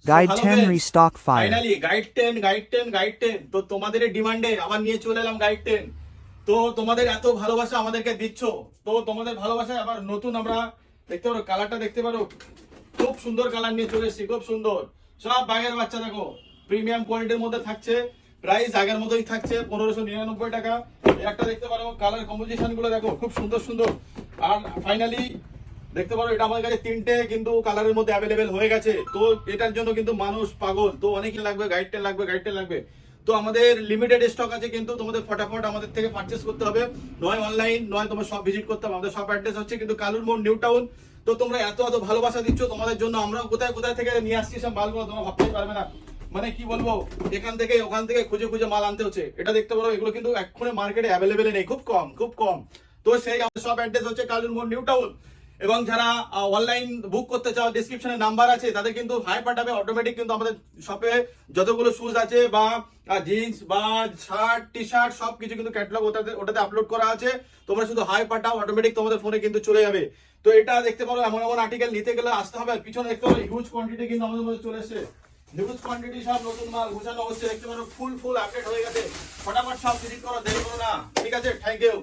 Guide 10 restock fire. Finally guide 10 তো তোমাদের ডিমান্ডে আবার নিয়ে চলে এলাম গাইড 10। তো তোমাদের এত ভালোবাসা আমাদেরকে দিচ্ছ, তো তোমাদের ভালোবাসায় আবার নতুন আমরা দেখতে পারো, কালারটা দেখতে পারো, খুব সুন্দর কালার নিয়ে চলে এসেছি, খুব সুন্দর সব বাঘের বাচ্চা। দেখো প্রিমিয়াম কোয়ালিটির মধ্যে থাকছে, প্রাইস আগের মতোই থাকছে 1599 টাকা। একটা দেখতে পারো কালার কম্পোজিশন গুলো দেখো খুব সুন্দর সুন্দর। আর ফাইনালি দেখতে পারো এটা আমাদের কাছে 3টে কিন্তু কালারের মধ্যে অ্যাভেলেবেল হয়ে গেছে। তো এটার জন্য কিন্তু মানুষ পাগল, তো অনেকই লাগবে গাইড 10 লাগবে, গাইড 10 লাগবে। তো আমাদের লিমিটেড স্টক আছে, কিন্তু তোমাদের ফটাফট আমাদের থেকে পারচেস করতে হবে, নয় অনলাইন নয় তোমার সব ভিজিট করতে হবে। আমাদের সব অ্যাড্রেস হচ্ছে কিন্তু কালুর মোড়, নিউ টাউন। তো তোমরা এত এত ভালোবাসা দিচ্ছ, তোমাদের জন্য আমরাও কোথায় কোথায় থেকে নিয়ে আসছি সব মালগুলো তোমরা ভাবতেই পারবে না। মানে কি বলবো, এখান থেকে ওখান থেকে খুঁজে খুঁজে মাল আনতে হচ্ছে। এটা দেখতে পারো এগুলো কিন্তু এক্ষুনি মার্কেটে অ্যাভেলেবেল নেই, খুব কম খুব কম। তো সেই আমাদের সব অ্যাড্রেস হচ্ছে কালুর মোড়, নিউ টাউন। এবং যারা অনলাইন বুক করতে চাও ডিসক্রিপশনে নাম্বার আছে, তাদের কিন্তু হাই পাঠাবে অটোমেটিক। কিন্তু আমাদের শপে যতগুলো শুজ আছে বা জিন্স বা শার্ট টি শার্ট সবকিছু কিন্তু ক্যাটালগ ওটাতে আপলোড করা আছে। তোমরা শুধু হাই পাঠাও, অটোমেটিক তোমাদের ফোনে কিন্তু চলে যাবে। তো এটা দেখতে পারো এমন এমন আর্টিকেল নিতে গেলে আসতে হবে, আর পিছনে দেখতে পারো হিউজ কোয়ান্টিটি কিন্তু আমাদের মধ্যে চলে এসেছে, হিউজ কোয়ান্টিটি সব নতুন মাল গুছানো হচ্ছে। দেখতে পারো ফুল আপডেট হয়ে গেছে, ফটাফট সব ভিজিট করো, দেরি করো না। ঠিক আছে, থ্যাংক ইউ।